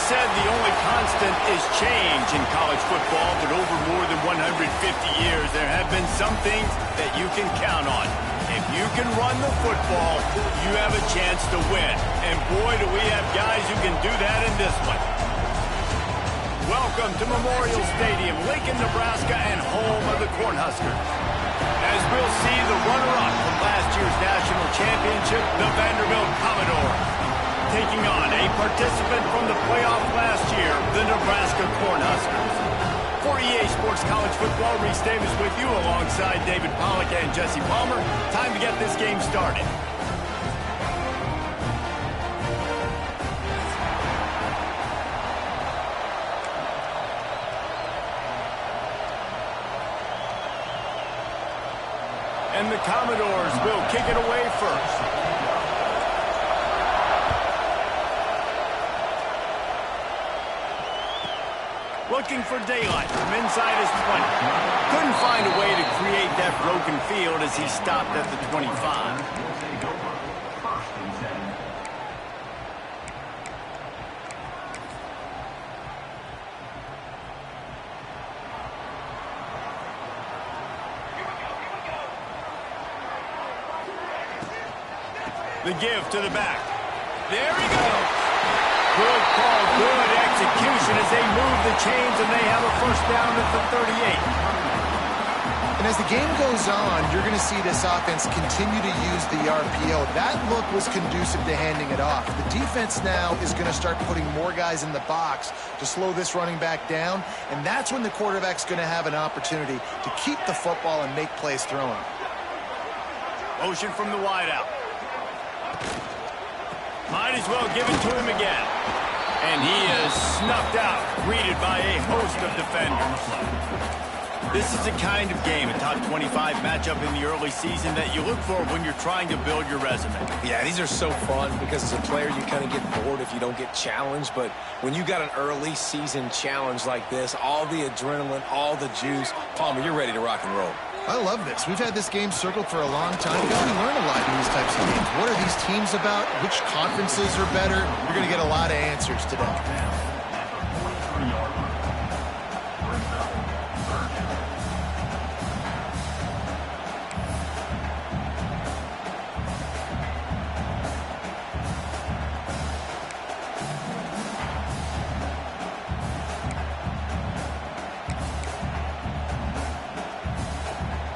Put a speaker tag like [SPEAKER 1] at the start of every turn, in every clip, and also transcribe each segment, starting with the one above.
[SPEAKER 1] Said the only constant is change in college football, but over more than 150 years, there have been some things that you can count on. If you can run the football, you have a chance to win. And boy, do we have guys who can do that in this one. Welcome to Memorial Stadium, Lincoln, Nebraska, and home of the Cornhuskers. As we'll see the runner-up from last year's national championship, the Vanderbilt Commodores, taking on a participant from the playoff last year, the Nebraska Cornhuskers. For EA Sports College Football, Reese Davis with you alongside David Pollack and Jesse Palmer. Time to get this game started. And the Commodores will kick it away first. Looking for daylight from inside his 20. Couldn't find a way to create that broken field as he stopped at the 25. The give to the back. There he goes. Good call, good execution as they move the chains and they have a first down at the 38.
[SPEAKER 2] And as the game goes on, you're going to see this offense continue to use the RPO. That look was conducive to handing it off. The defense now is going to start putting more guys in the box to slow this running back down, and that's when the quarterback's going to have an opportunity to keep the football and make plays throwing.
[SPEAKER 1] Motion from the wideout. Might as well give it to him again. And he is snuffed out, greeted by a host of defenders. This is the kind of game, a top 25 matchup in the early season that you look for when you're trying to build your resume.
[SPEAKER 3] Yeah, these are so fun because as a player you kind of get bored if you don't get challenged. But when you got an early season challenge like this, all the adrenaline, all the juice, Palmer, you're ready to rock and roll.
[SPEAKER 2] I love this. We've had this game circled for a long time because we learn a lot in these types of games. What are these teams about? Which conferences are better? You're going to get a lot of answers today.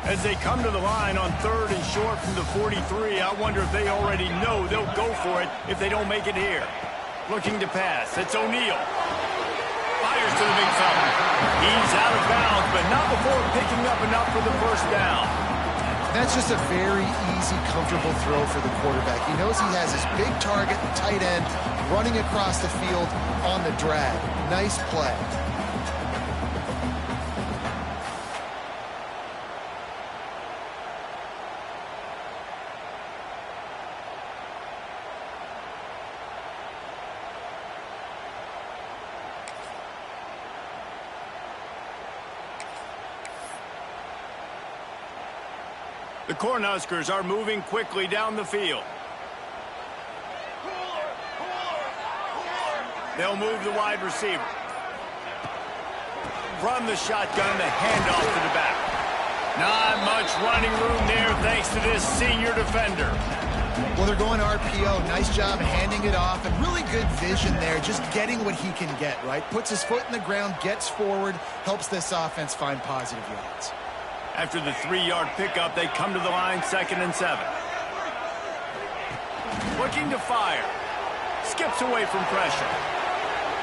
[SPEAKER 1] As they come to the line on 3rd and short from the 43, I wonder if they already know they'll go for it if they don't make it here. Looking to pass. It's O'Neal. Fires to the big fella. He's out of bounds, but not before picking up enough for the first down.
[SPEAKER 2] That's just a very easy, comfortable throw for the quarterback. He knows he has his big target, the tight end, running across the field on the drag. Nice play.
[SPEAKER 1] The Cornhuskers are moving quickly down the field. They'll move the wide receiver. From the shotgun, the handoff to the back. Not much running room there thanks to this senior defender.
[SPEAKER 2] Well, they're going RPO. Nice job handing it off, and really good vision there, just getting what he can get, right? Puts his foot in the ground, gets forward, helps this offense find positive yards.
[SPEAKER 1] After the 3-yard pickup, they come to the line, 2nd and 7. Looking to fire. Skips away from pressure.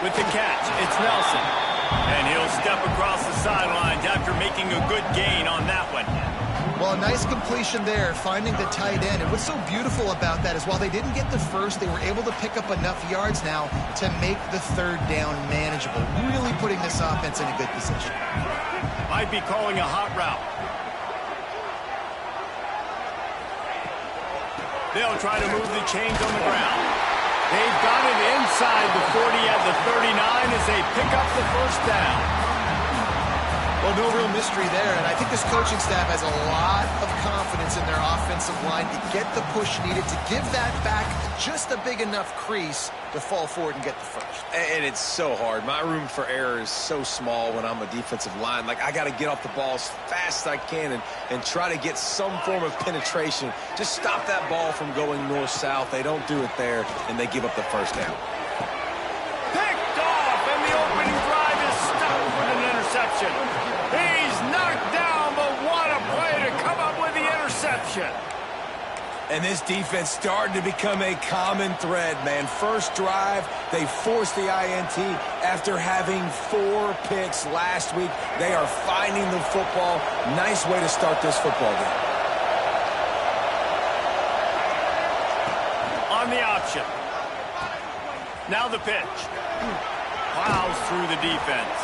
[SPEAKER 1] With the catch, it's Nelson. And he'll step across the sidelines after making a good gain on that one.
[SPEAKER 2] Well, a nice completion there, finding the tight end. And what's so beautiful about that is while they didn't get the first, they were able to pick up enough yards now to make the 3rd down manageable, really putting this offense in a good position.
[SPEAKER 1] Might be calling a hot route. They'll try to move the chains on the ground. They've got it inside the 40 at the 39 as they pick up the 1st down.
[SPEAKER 2] Well, no real mystery there, and I think this coaching staff has a lot of confidence in their offensive line to get the push needed, to give that back just a big enough crease to fall forward and get the first.
[SPEAKER 3] And it's so hard. My room for error is so small when I'm a defensive line. Like, I got to get off the ball as fast as I can and try to get some form of penetration. Just stop that ball from going north-south. They don't do it there, and they give up the 1st down.
[SPEAKER 1] Picked off, and the opening drive is stopped with an interception. He's knocked down, but what a play to come up with the interception.
[SPEAKER 3] And this defense starting to become a common thread, man. First drive, they forced the INT after having 4 picks last week. They are finding the football. Nice way to start this football game.
[SPEAKER 1] On the option. Now the pitch. Plows through the defense.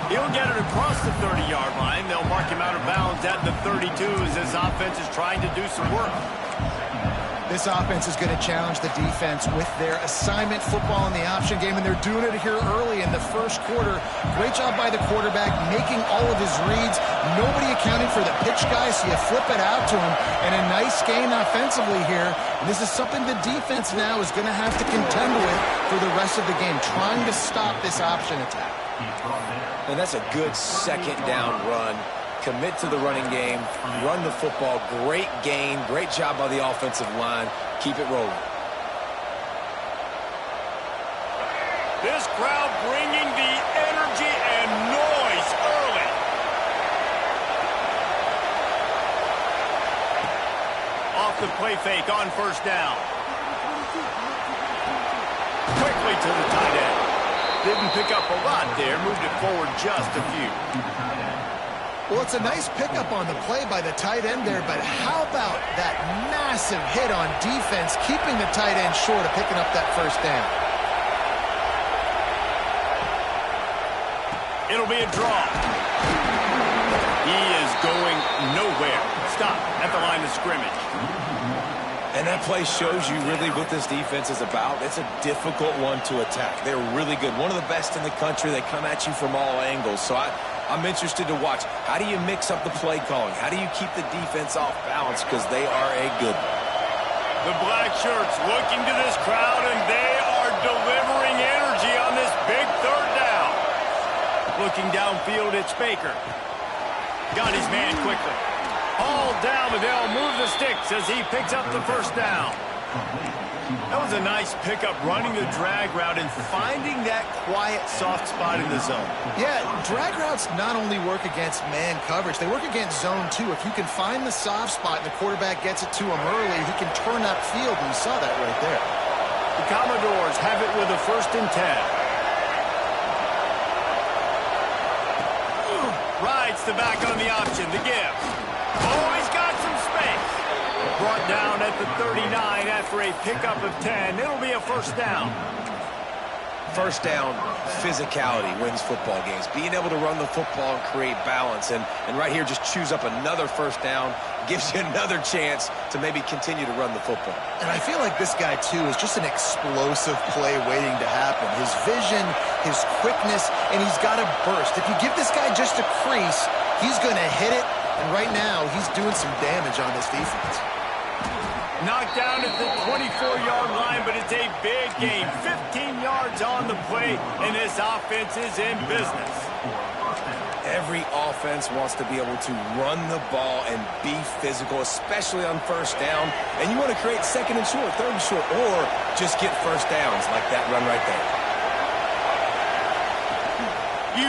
[SPEAKER 1] He'll get it across the 30-yard line. They'll mark him out of bounds at the 32 as this offense is trying to do some work.
[SPEAKER 2] This offense is going to challenge the defense with their assignment football in the option game, and they're doing it here early in the 1st quarter. Great job by the quarterback, making all of his reads. Nobody accounting for the pitch guy, so you flip it out to him, and a nice gain offensively here. And this is something the defense now is going to have to contend with for the rest of the game, trying to stop this option attack.
[SPEAKER 3] And that's a good 2nd down run. Commit to the running game, run the football, great gain, great job by the offensive line. Keep it rolling.
[SPEAKER 1] This crowd bringing the energy and noise early. Off the play fake on 1st down. Quickly to the tight end. Didn't pick up a lot there, moved it forward just a few.
[SPEAKER 2] Well, it's a nice pickup on the play by the tight end there, but how about that massive hit on defense, keeping the tight end short of picking up that 1st down?
[SPEAKER 1] It'll be a draw. He is going nowhere. Stop at the line of scrimmage.
[SPEAKER 3] And that play shows you really what this defense is about. It's a difficult one to attack. They're really good. One of the best in the country. They come at you from all angles. So I'm interested to watch. How do you mix up the play calling? How do you keep the defense off balance? Because they are a good one.
[SPEAKER 1] The black shirts looking to this crowd, and they are delivering energy on this big 3rd down. Looking downfield, it's Baker. Got his man quickly. All down, but they'll move the sticks as he picks up the 1st down. That was a nice pickup, running the drag route and finding that quiet, soft spot in the zone.
[SPEAKER 2] Yeah, drag routes not only work against man coverage, they work against zone too. If you can find the soft spot and the quarterback gets it to him early, he can turn upfield, and you saw that right there.
[SPEAKER 1] The Commodores have it with a 1st and 10. Rides the back on the option, the give. Oh, he's got some space. Brought down at the 39 after a pickup of 10. It'll be a 1st down.
[SPEAKER 3] 1st down, physicality wins football games. Being able to run the football and create balance. And right here, just choose up another 1st down. Gives you another chance to maybe continue to run the football.
[SPEAKER 2] And I feel like this guy, too, is just an explosive play waiting to happen. His vision, his quickness, and he's got a burst. If you give this guy just a crease, he's going to hit it. And right now, he's doing some damage on this defense.
[SPEAKER 1] Knocked down at the 24-yard line, but it's a big gain. 15 yards on the play. play, and this offense is in business.
[SPEAKER 3] Every offense wants to be able to run the ball and be physical, especially on first down. And you want to create second and short, third and short, or just get first downs like that run right there.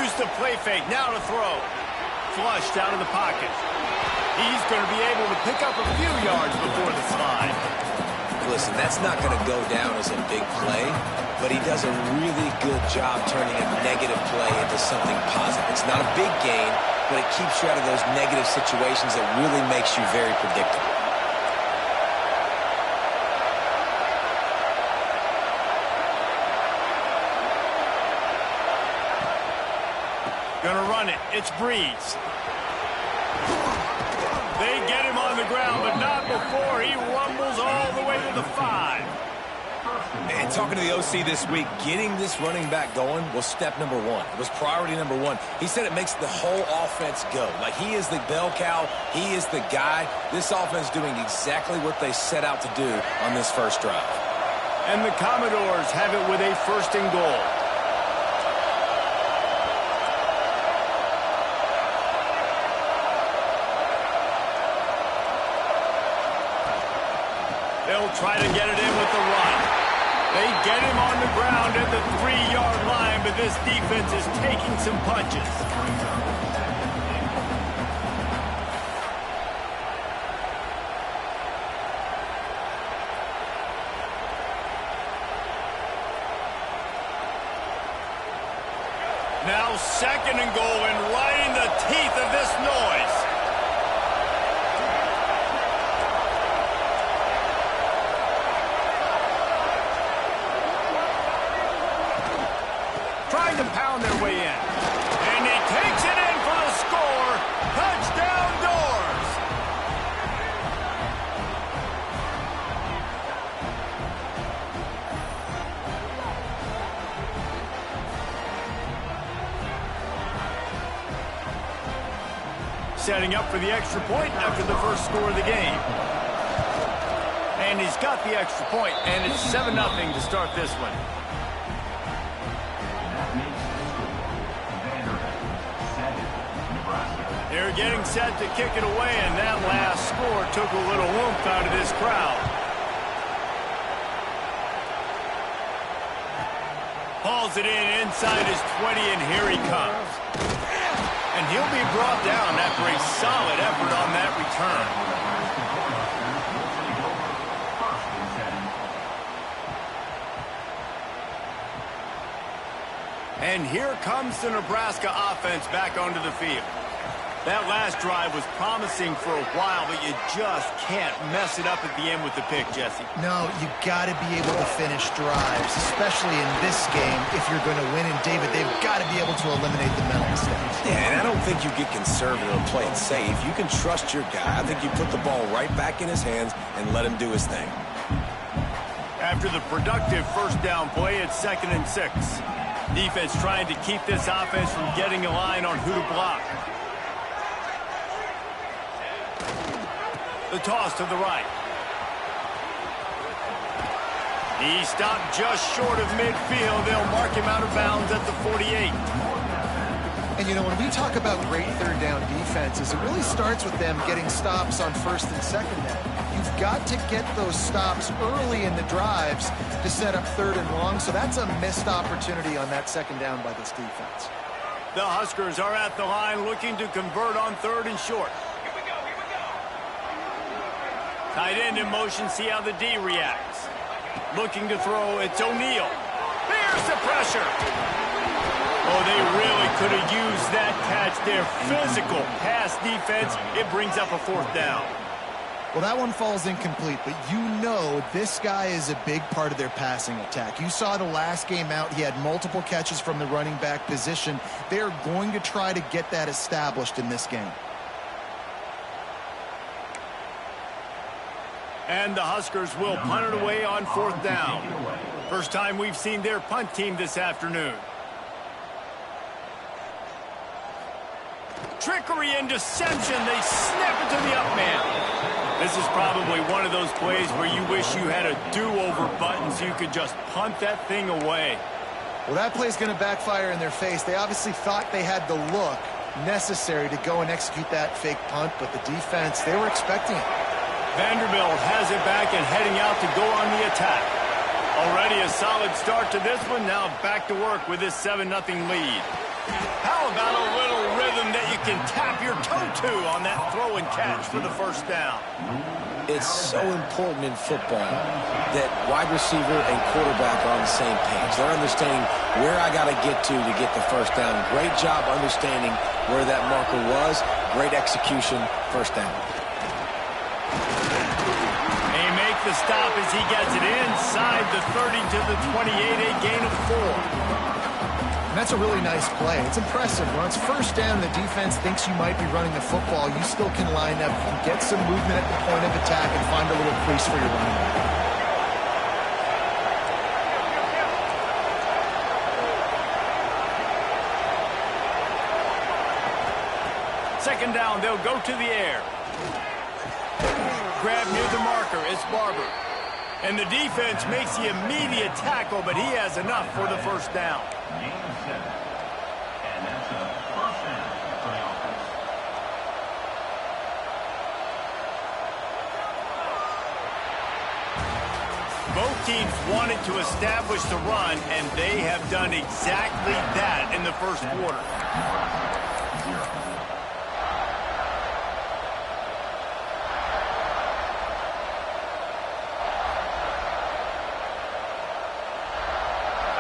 [SPEAKER 1] Use the play fake, now to throw. Flushed out of the pocket. He's going to be able to pick up a few yards before the slide.
[SPEAKER 3] Listen, that's not going to go down as a big play, but he does a really good job turning a negative play into something positive. It's not a big gain, but it keeps you out of those negative situations that really makes you very predictable.
[SPEAKER 1] Gonna run it. It's Breeze. They get him on the ground, but not before he rumbles all the way to the 5.
[SPEAKER 3] And talking to the OC this week, getting this running back going was step number one. It was priority number one. He said it makes the whole offense go. Like, he is the bell cow. He is the guy. This offense doing exactly what they set out to do on this first drive.
[SPEAKER 1] And the Commodores have it with a 1st and goal. They'll try to get it in with the run. They get him on the ground at the 3-yard line, but this defense is taking some punches. Now 2nd and goal, and right in the teeth of this noise. Trying to pound their way in. And he takes it in for the score. Touchdown, Doors. Setting up for the extra point after the first score of the game. And he's got the extra point, and it's 7-0 to start this one. They're getting set to kick it away, and that last score took a little oomph out of this crowd. Hauls it in inside his 20, and here he comes. And he'll be brought down after a solid effort on that return. And here comes the Nebraska offense back onto the field. That last drive was promising for a while, but you just can't mess it up at the end with the pick, Jesse.
[SPEAKER 2] No, you got to be able to finish drives, especially in this game. If you're going to win, and David, they've got to be able to eliminate the mental mistakes.
[SPEAKER 3] Yeah, and I don't think you get conservative and play it safe. You can trust your guy. I think you put the ball right back in his hands and let him do his thing.
[SPEAKER 1] After the productive first down play, it's 2nd and 6. Defense trying to keep this offense from getting a line on who to block. The toss to the right. He stopped just short of midfield. They'll mark him out of bounds at the 48.
[SPEAKER 2] And, you know, when we talk about great third down defenses, it really starts with them getting stops on 1st and 2nd down. You've got to get those stops early in the drives to set up 3rd and long, so that's a missed opportunity on that 2nd down by this defense.
[SPEAKER 1] The Huskers are at the line looking to convert on 3rd and short. Tight end in motion, see how the D reacts. Looking to throw, it's O'Neal. There's the pressure. Oh, they really could have used that catch there. Physical pass defense. It brings up a 4th down.
[SPEAKER 2] Well, that one falls incomplete, but you know this guy is a big part of their passing attack. You saw the last game out, he had multiple catches from the running back position. They're going to try to get that established in this game.
[SPEAKER 1] And the Huskers will punt it away on 4th down. First time we've seen their punt team this afternoon. Trickery and deception. They snap it to the up man. This is probably one of those plays where you wish you had a do-over button so you could just punt that thing away.
[SPEAKER 2] Well, that play is going to backfire in their face. They obviously thought they had the look necessary to go and execute that fake punt, but the defense, they were expecting it.
[SPEAKER 1] Vanderbilt has it back and heading out to go on the attack. Already a solid start to this one. Now back to work with this 7-0 lead. How about a little rhythm that you can tap your toe to on that throw and catch for the first down?
[SPEAKER 3] It's so important in football that wide receiver and quarterback are on the same page. They're understanding where I got to get the first down. Great job understanding where that marker was. Great execution, first down.
[SPEAKER 1] They make the stop as he gets it inside the 30 to the 28, a gain of 4.
[SPEAKER 2] And that's a really nice play. It's impressive. When it's first down, the defense thinks you might be running the football. You still can line up, you can get some movement at the point of attack and find a little crease for your running back.
[SPEAKER 1] Second down, they'll go to the air. Grab near the marker, it's Barber. And the defense makes the immediate tackle, but he has enough for the first down. Both teams wanted to establish the run, and they have done exactly that in the first quarter.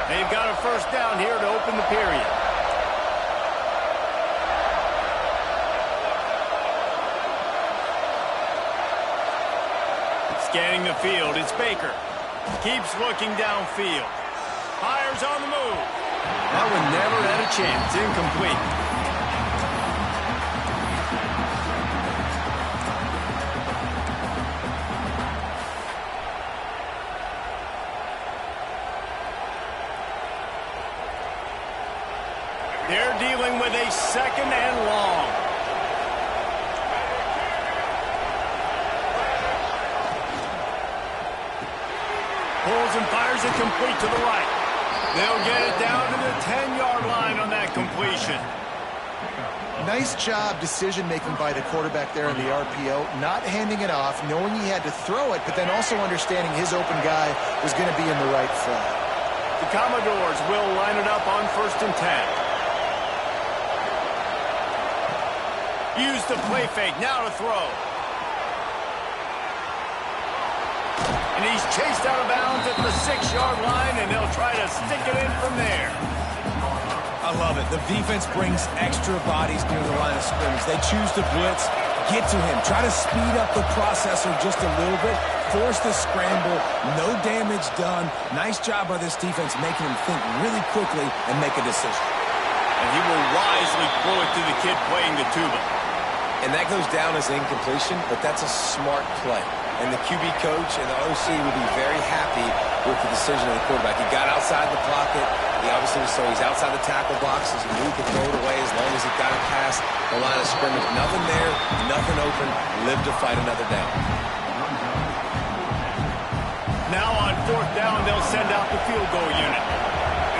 [SPEAKER 1] They've got a first down here to open the period. Scanning the field, it's Baker. Keeps looking downfield. Fires on the move. That one never had a chance. Incomplete. They're dealing with a second and long. Pulls and fires it complete to the right. They'll get it down to the 10-yard line on that completion.
[SPEAKER 2] Nice job decision-making by the quarterback there in the RPO, not handing it off, knowing he had to throw it, but then also understanding his open guy was going to be in the right flat.
[SPEAKER 1] The Commodores will line it up on 1st and 10. Use the play fake, now to throw. And he's chased out of bounds at the 6-yard line, and they'll try to stick it in from there.
[SPEAKER 3] I love it. The defense brings extra bodies near the line of scrimmage. They choose to blitz, get to him, try to speed up the processor just a little bit, force the scramble, no damage done. Nice job by this defense making him think really quickly and make a decision.
[SPEAKER 1] And he will wisely throw it to the kid playing the tuba.
[SPEAKER 3] And that goes down as incompletion, but that's a smart play. And the QB coach and the OC will be very happy with the decision of the quarterback. He got outside the pocket. He obviously so he's outside the tackle box as he moved to throw it away as long as he got it past the line of scrimmage. Nothing there, nothing open. Live to fight another down.
[SPEAKER 1] Now on 4th down, they'll send out the field goal unit.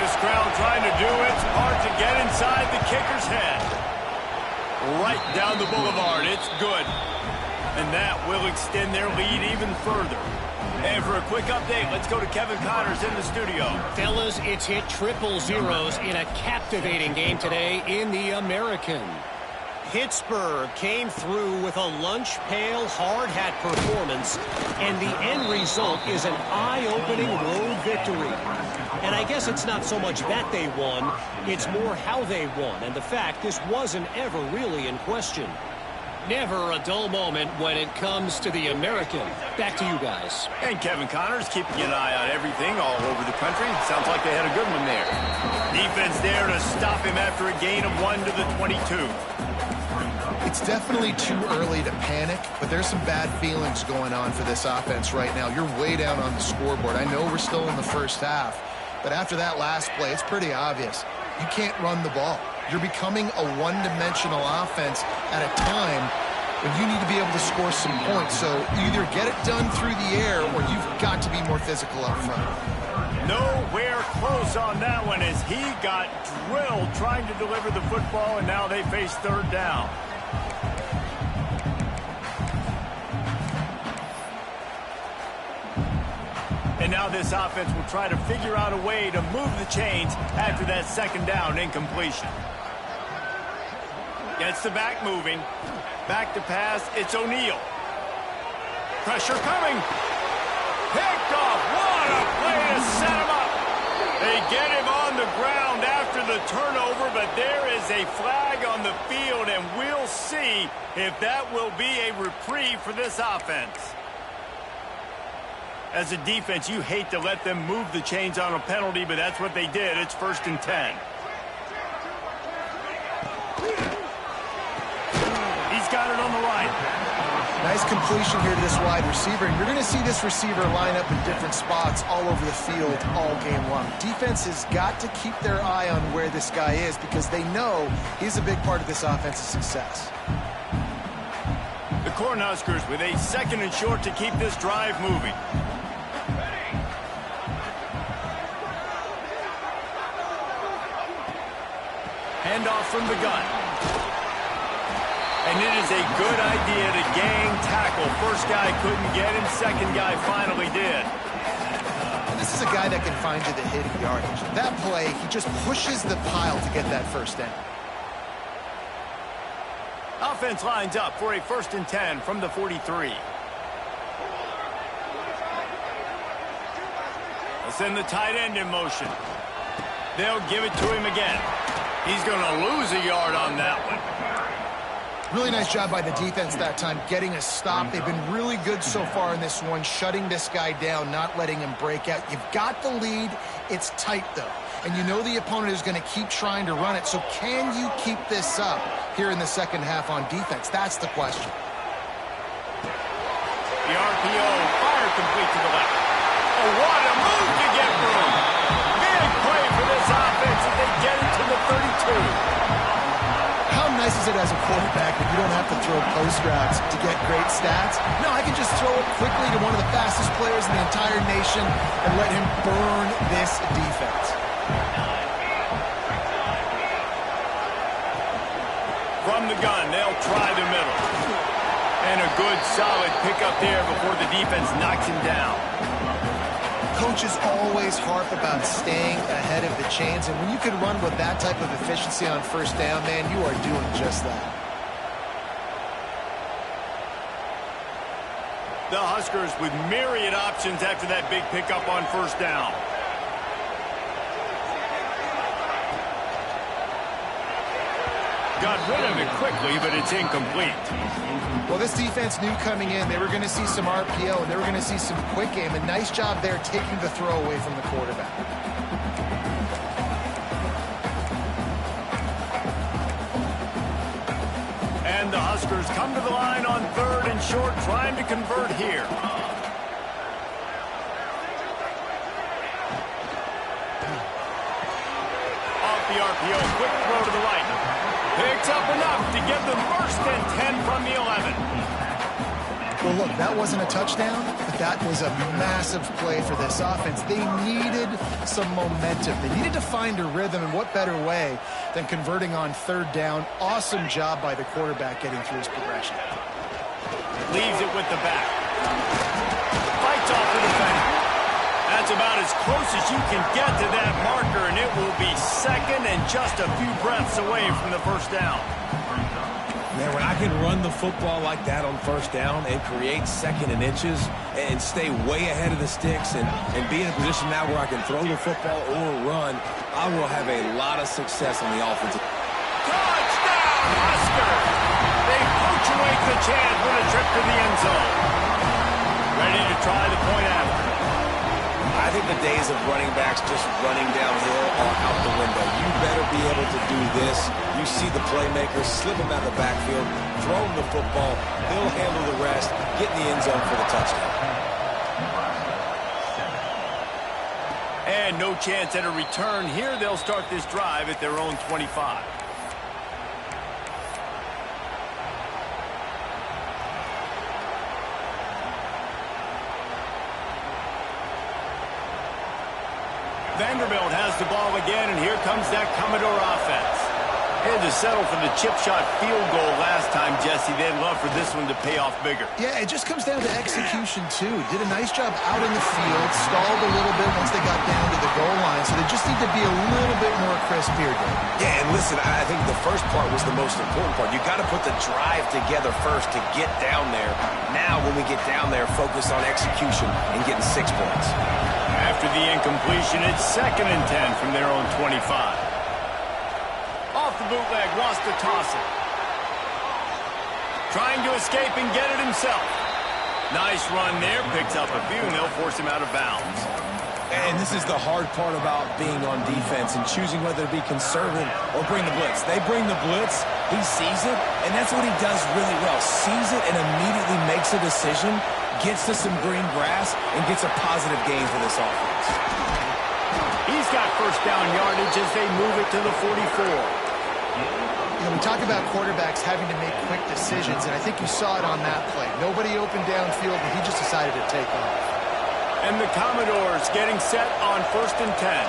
[SPEAKER 1] This crowd trying to do its part to get inside the kicker's head. Right down the boulevard. It's good. And that will extend their lead even further. And for a quick update, let's go to Kevin Connors in the studio.
[SPEAKER 4] Fellas, it's hit triple zeros in a captivating game today in the American. Pittsburgh came through with a lunch pail hard hat performance, and the end result is an eye-opening road victory. And I guess it's not so much that they won, it's more how they won, and the fact this wasn't ever really in question. Never a dull moment when it comes to the American. Back to you guys.
[SPEAKER 1] And Kevin Connors keeping an eye on everything all over the country. Sounds like they had a good one there. Defense there to stop him after a gain of 1 to the 22.
[SPEAKER 2] It's definitely too early to panic, but there's some bad feelings going on for this offense right now. You're way down on the scoreboard. I know we're still in the first half, but after that last play, it's pretty obvious. You can't run the ball. You're becoming a one-dimensional offense at a time when you need to be able to score some points. So either get it done through the air or you've got to be more physical up front.
[SPEAKER 1] Nowhere close on that one as he got drilled trying to deliver the football, and now they face third down. And now this offense will try to figure out a way to move the chains after that second down incompletion. Gets the back moving. Back to pass. It's O'Neal. Pressure coming. Picked off. What a play to set him up. They get him on the ground after the turnover, but there is a flag on the field, and we'll see if that will be a reprieve for this offense. As a defense, you hate to let them move the chains on a penalty, but that's what they did. It's 1st and 10. He's got it on the right.
[SPEAKER 2] Nice completion here to this wide receiver, and you're going to see this receiver line up in different spots all over the field all game long. Defense has got to keep their eye on where this guy is because they know he's a big part of this offense's success.
[SPEAKER 1] The Cornhuskers with a 2nd and short to keep this drive moving. Handoff from the gun. And it is a good idea to gang tackle. First guy couldn't get him. Second guy finally did.
[SPEAKER 2] And this is a guy that can find you the hidden yardage. That play, he just pushes the pile to get that first down.
[SPEAKER 1] Offense lines up for a 1st and 10 from the 43. They'll send the tight end in motion. They'll give it to him again. He's going to lose a yard on that one.
[SPEAKER 2] Really nice job by the defense that time, getting a stop. They've been really good so far in this one, shutting this guy down, not letting him break out. You've got the lead. It's tight, though. And you know the opponent is going to keep trying to run it. So can you keep this up here in the second half on defense? That's the question.
[SPEAKER 1] The RPO, fire complete to the left. Oh, what a move to get room. Big play for this offense as they get it to the 32.
[SPEAKER 2] How nice is it as a quarterback that you don't have to throw post routes to get great stats? No, I can just throw it quickly to one of the fastest players in the entire nation and let him burn this defense.
[SPEAKER 1] From the gun, they'll try the middle. And a good, solid pickup there before the defense knocks him down.
[SPEAKER 2] Coaches always harp about staying ahead of the chains, and when you can run with that type of efficiency on first down, man, you are doing just that.
[SPEAKER 1] The Huskers with myriad options after that big pickup on first down. Got rid of it quickly, but it's incomplete.
[SPEAKER 2] Well, this defense knew coming in they were going to see some RPO, and they were going to see some quick game. A nice job there taking the throw away from the quarterback.
[SPEAKER 1] And the Huskers come to the line on 3rd and short, trying to convert here. Off the RPO, quick throw to the right. Picks up enough to get the 1st and 10 from the 11.
[SPEAKER 2] Well, look, that wasn't a touchdown, but that was a massive play for this offense. They needed some momentum. They needed to find a rhythm, and what better way than converting on 3rd down. Awesome job by the quarterback getting through his progression.
[SPEAKER 1] Leaves it with the back. Fights off the defender. That's about as close as you can get to that marker, and it will be 2nd and just a few breaths away from the first down.
[SPEAKER 3] Man, when I can run the football like that on first down and create 2nd and inches and stay way ahead of the sticks and be in a position now where I can throw the football or run, I will have a lot of success on the offensive.
[SPEAKER 1] Touchdown, Huskers! They punctuate the chance with a trip to the end zone. Ready to try the point after.
[SPEAKER 3] I think the days of running backs just running downhill are out the window. You better be able to do this. You see the playmakers, slip him out of the backfield, throw him the football, he'll handle the rest, get in the end zone for the touchdown.
[SPEAKER 1] And no chance at a return here. They'll start this drive at their own 25. Vanderbilt has the ball again, and here comes that Commodore offense. They had to settle for the chip shot field goal last time, Jesse. They'd love for this one to pay off bigger.
[SPEAKER 2] Yeah, it just comes down to execution, too. Did a nice job out in the field, stalled a little bit once they got down to the goal line, so they just need to be a little bit more crisp here, Dave.
[SPEAKER 3] Yeah, and listen, I think the first part was the most important part. You got to put the drive together first to get down there. Now, when we get down there, focus on execution and getting 6 points.
[SPEAKER 1] After the incompletion, it's 2nd and 10 from their own 25. Off the bootleg, wants to toss it. Trying to escape and get it himself. Nice run there, picks up a few, and they'll force him out of bounds.
[SPEAKER 3] And this is the hard part about being on defense and choosing whether to be conservative or bring the blitz. They bring the blitz, he sees it, and that's what he does really well. Sees it and immediately makes a decision, gets to some green grass, and gets a positive gain for this offense.
[SPEAKER 1] He's got first down yardage as they move it to the 44.
[SPEAKER 2] You know, we talk about quarterbacks having to make quick decisions, and I think you saw it on that play. Nobody open downfield, and he just decided to take off.
[SPEAKER 1] And the Commodores getting set on 1st and 10.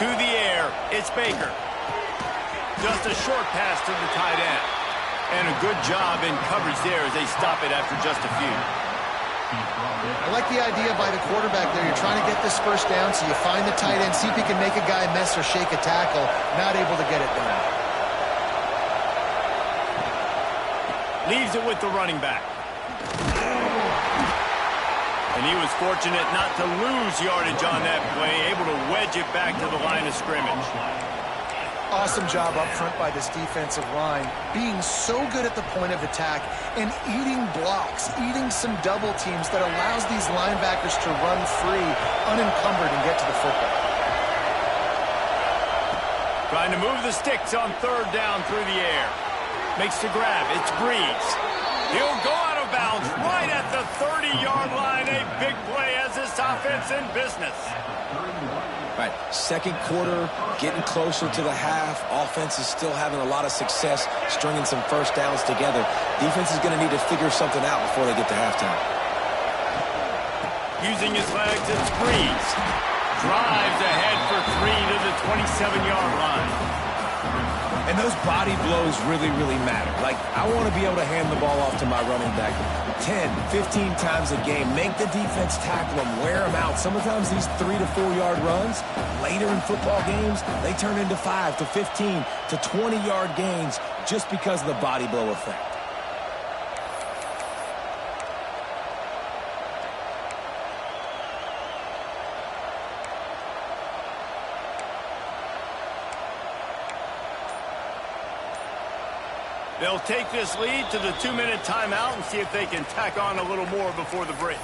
[SPEAKER 1] To the air, it's Baker. Just a short pass to the tight end. And a good job in coverage there as they stop it after just a few.
[SPEAKER 2] I like the idea by the quarterback there. You're trying to get this first down, so you find the tight end, see if he can make a guy miss or shake a tackle. Not able to get it done.
[SPEAKER 1] Leaves it with the running back. And he was fortunate not to lose yardage on that play, able to wedge it back to the line of scrimmage.
[SPEAKER 2] Awesome job up front by this defensive line, being so good at the point of attack and eating blocks, eating some double teams that allows these linebackers to run free, unencumbered, and get to the football.
[SPEAKER 1] Trying to move the sticks on 3rd down through the air. Makes the grab. It's Breeze. He'll go out of bounds right at the 30-yard line. A big play as this offense in business.
[SPEAKER 3] Right, 2nd quarter, getting closer to the half. Offense is still having a lot of success stringing some first downs together. Defense is going to need to figure something out before they get to halftime.
[SPEAKER 1] Using his legs, it's Breeze. Drives ahead for 3 to the 27-yard line.
[SPEAKER 3] And those body blows really, really matter. Like, I want to be able to hand the ball off to my running back 10, 15 times a game. Make the defense tackle them, wear them out. Sometimes these 3 to 4 yard runs, later in football games, they turn into 5 to 15 to 20-yard gains just because of the body blow effect.
[SPEAKER 1] They'll take this lead to the 2-minute timeout and see if they can tack on a little more before the break.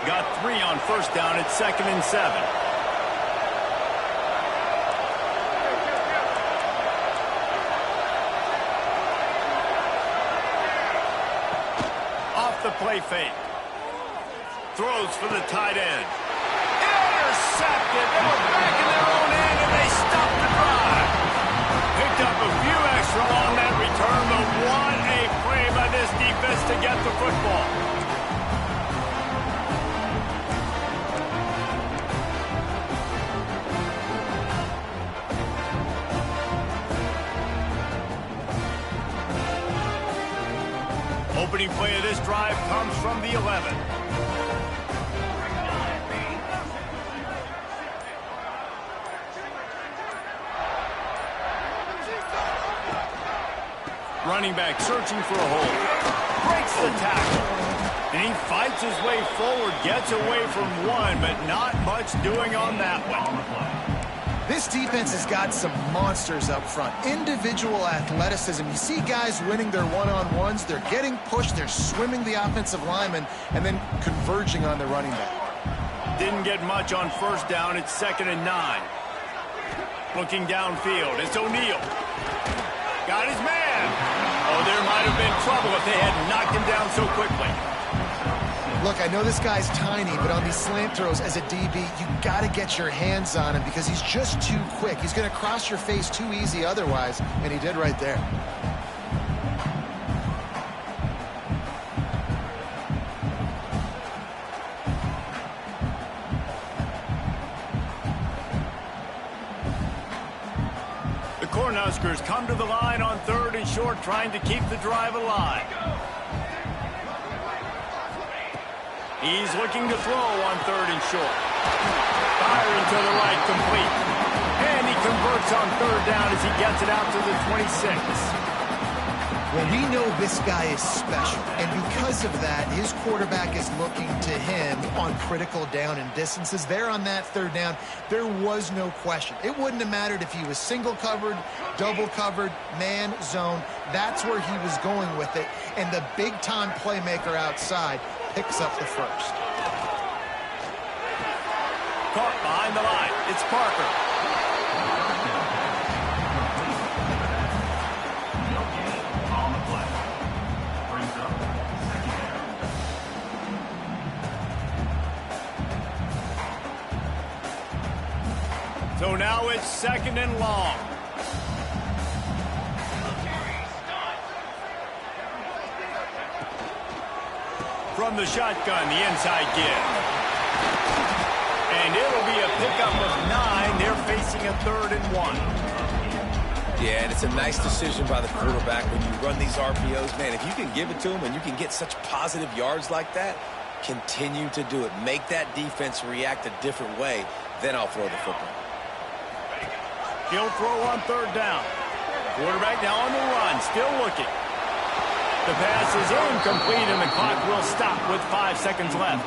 [SPEAKER 1] Got 3 on first down at 2nd and 7. The play fake. Throws for the tight end. Intercepted. They were back in their own end, and they stopped the drive. Picked up a few extra on that return, but what a play by this defense to get the football. Opening play of this drive comes from the 11. Running back searching for a hole. Breaks the tackle. And he fights his way forward, gets away from one, but not much doing on that one.
[SPEAKER 2] This defense has got some monsters up front. Individual athleticism. You see guys winning their one-on-ones. They're getting pushed. They're swimming the offensive lineman and then converging on the running back.
[SPEAKER 1] Didn't get much on first down. It's 2nd and 9. Looking downfield. It's O'Neal. Got his man. Oh, Oh, there might have been trouble if they had knocked him down so quickly.
[SPEAKER 2] Look, I know this guy's tiny, but on these slant throws as a DB, you got to get your hands on him because he's just too quick. He's going to cross your face too easy otherwise, and he did right there.
[SPEAKER 1] The Cornhuskers come to the line on 3rd and short, trying to keep the drive alive. He's looking to throw on 3rd and short. Firing to the right, complete. And he converts on 3rd down as he gets it out to the 26.
[SPEAKER 2] Well, we know this guy is special, and because of that, his quarterback is looking to him on critical down and distances. There on that 3rd down, there was no question. It wouldn't have mattered if he was single covered, double covered, man, zone. That's where he was going with it, and the big-time playmaker outside picks up the first.
[SPEAKER 1] Caught behind the line. It's Parker. So now it's 2nd and long. From the shotgun, the inside give. And it'll be a pickup of 9. They're facing a 3rd and 1.
[SPEAKER 3] Yeah, and it's a nice decision by the quarterback when you run these RPOs. Man, if you can give it to him and you can get such positive yards like that, continue to do it. Make that defense react a different way. Then I'll throw the football.
[SPEAKER 1] He'll throw on 3rd down. Quarterback now on the run, still looking. The pass is incomplete, and the clock will stop with 5 seconds left.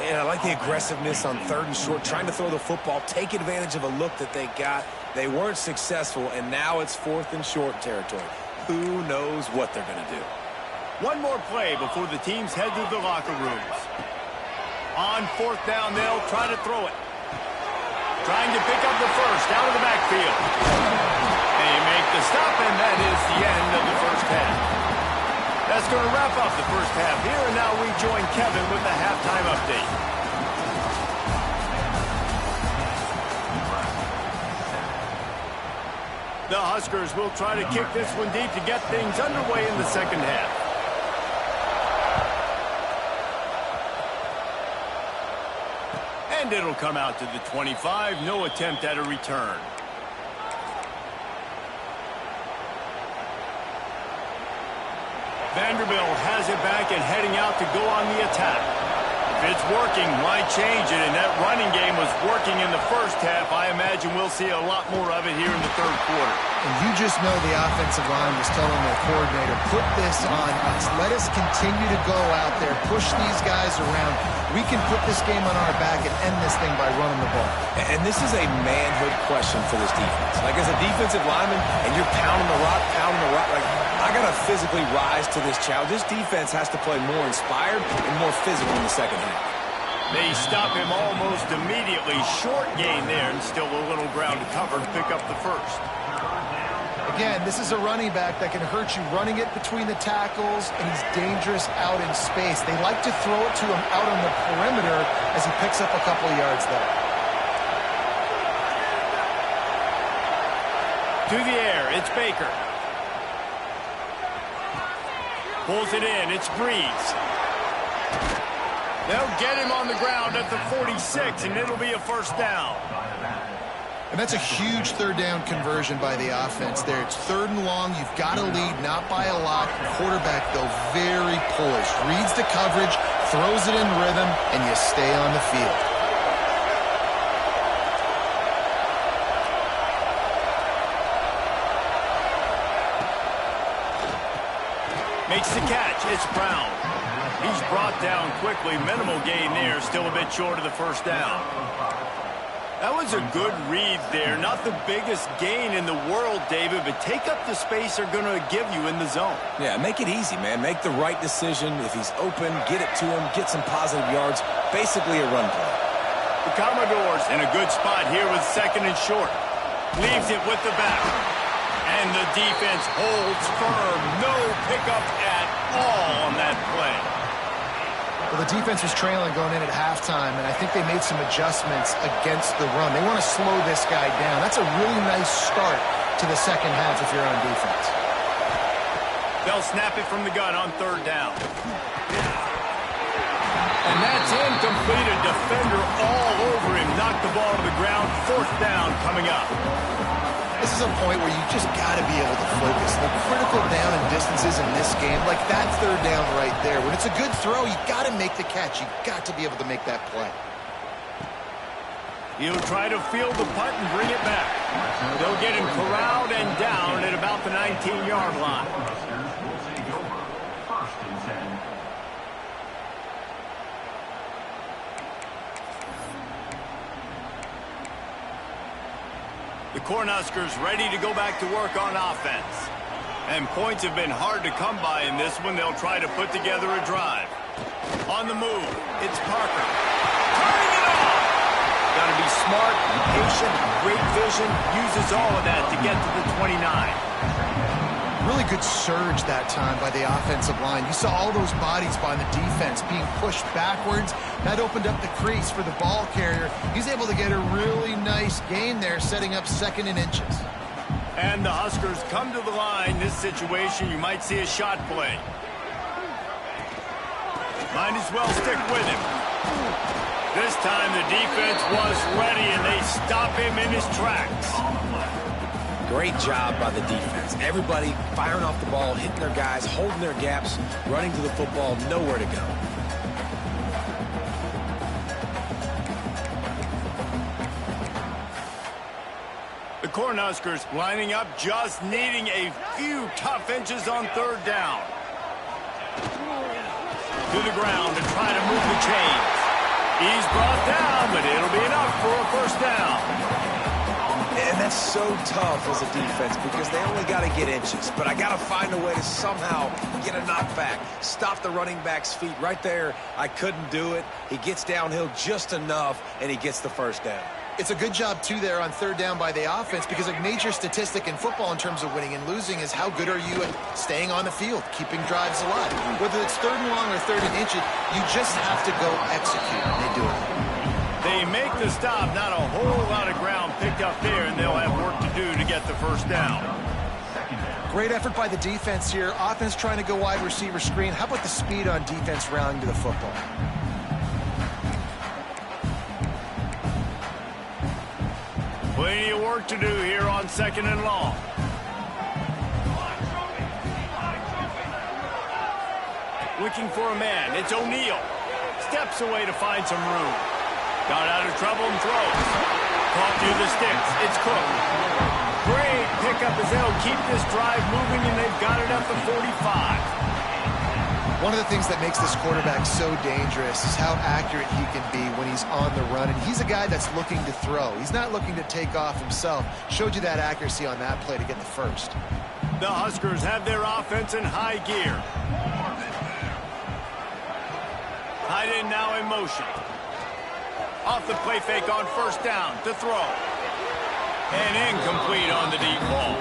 [SPEAKER 3] And I like the aggressiveness on 3rd and short, trying to throw the football, take advantage of a look that they got. They weren't successful, and now it's 4th and short territory. Who knows what they're going to do?
[SPEAKER 1] One more play before the teams head to the locker rooms. On 4th down, they'll try to throw it. Trying to pick up the first out of the backfield. They make the stop, and that is the end of the first half. That's going to wrap up the first half here, and now we join Kevin with the halftime update. The Huskers will try to kick this one deep to get things underway in the second half. And it'll come out to the 25. No attempt at a return. Vanderbilt has it back and heading out to go on the attack. If it's working, why change it? And that running game was working in the first half. I imagine we'll see a lot more of it here in the 3rd quarter.
[SPEAKER 2] And you just know the offensive line was telling their coordinator, put this on us. Let us continue to go out there, push these guys around. We can put this game on our back and end this thing by running the ball.
[SPEAKER 3] And this is a manhood question for this defense. Like, as a defensive lineman, and you're pounding the rock, like, I got to physically rise to this challenge. This defense has to play more inspired and more physical in the second half.
[SPEAKER 1] They stop him almost immediately. Short gain there, and still a little ground to cover to pick up the first.
[SPEAKER 2] Again, this is a running back that can hurt you running it between the tackles, and he's dangerous out in space. They like to throw it to him out on the perimeter as he picks up a couple of yards there.
[SPEAKER 1] To the air, it's Baker. Pulls it in, it's Breeze. They'll get him on the ground at the 46, and it'll be a first down.
[SPEAKER 2] And that's a huge 3rd down conversion by the offense there. It's 3rd and long. You've got to lead, not by a lot. Quarterback, though, very poised. Reads the coverage, throws it in rhythm, and you stay on the field.
[SPEAKER 1] Makes the catch. It's Brown. He's brought down quickly. Minimal gain there. Still a bit short of the first down. That was a good read there. Not the biggest gain in the world, David, but take up the space they're going to give you in the zone.
[SPEAKER 3] Yeah, make it easy, man. Make the right decision. If he's open, get it to him. Get some positive yards. Basically a run play.
[SPEAKER 1] The Commodores in a good spot here with 2nd and short. Leaves it with the back. And the defense holds firm. No pickup at all on that play.
[SPEAKER 2] Well, the defense was trailing going in at halftime, and I think they made some adjustments against the run. They want to slow this guy down. That's a really nice start to the second half if you're on defense.
[SPEAKER 1] They'll snap it from the gun on third down. And that's incomplete. A defender all over him. Knocked the ball to the ground. Fourth down coming up.
[SPEAKER 2] This is a point where you just got to be able to focus. The critical down and distances in this game, like that third down right there. When it's a good throw, you got to make the catch. You got to be able to make that play.
[SPEAKER 1] He'll try to field the punt and bring it back. They'll get him corralled and down at about the 19-yard line. The Cornhuskers ready to go back to work on offense. And points have been hard to come by in this one. They'll try to put together a drive. On the move, it's Parker. Turning it off! Got to be smart, patient, great vision. Uses all of that to get to the 29.
[SPEAKER 2] Really good surge that time by the offensive line. You saw all those bodies by the defense being pushed backwards. That opened up the crease for the ball carrier. He's able to get a really nice gain there, setting up second and inches.
[SPEAKER 1] And the Huskers come to the line. This situation, you might see a shot play. Might as well stick with him. This time the defense was ready, and they stop him in his tracks.
[SPEAKER 3] Great job by the defense. Everybody firing off the ball, hitting their guys, holding their gaps, running to the football, nowhere to go.
[SPEAKER 1] The Cornhuskers lining up, just needing a few tough inches on third down. To the ground to try to move the chains. He's brought down, but it'll be enough for a first down.
[SPEAKER 3] And that's so tough as a defense because they only got to get inches. But I got to find a way to somehow get a knockback, stop the running back's feet right there. I couldn't do it. He gets downhill just enough, and he gets the first down.
[SPEAKER 2] It's a good job, too, there on third down by the offense because a major statistic in football in terms of winning and losing is how good are you at staying on the field, keeping drives alive. Whether it's third and long or third and inches, you just have to go execute, and they do it.
[SPEAKER 1] They make the stop, not a whole lot of ground picked up there, and they'll have work to do to get the first down.
[SPEAKER 2] Great effort by the defense here. Offense trying to go wide receiver screen. How about the speed on defense rallying to the football?
[SPEAKER 1] Plenty of work to do here on second and long. Looking for a man. It's O'Neal. Steps away to find some room. Got out of trouble and throws. Caught through the sticks. It's Cook. Great pickup as they'll keep this drive moving, and they've got it up to 45.
[SPEAKER 2] One of the things that makes this quarterback so dangerous is how accurate he can be when he's on the run. And he's a guy that's looking to throw. He's not looking to take off himself. Showed you that accuracy on that play to get the first.
[SPEAKER 1] The Huskers have their offense in high gear. Tight end now in motion. Off the play fake on first down to throw. And incomplete on the deep ball.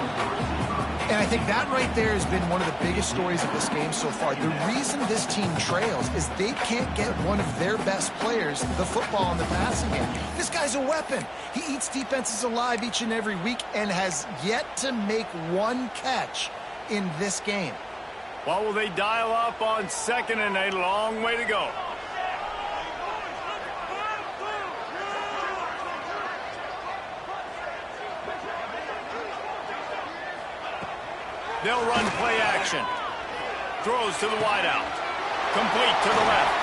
[SPEAKER 2] And I think that right there has been one of the biggest stories of this game so far. The reason this team trails is they can't get one of their best players the football in the passing game. This guy's a weapon. He eats defenses alive each and every week and has yet to make one catch in this game.
[SPEAKER 1] What will they dial up on second and a long way to go? They'll run play action. Throws to the wideout. Complete to the left.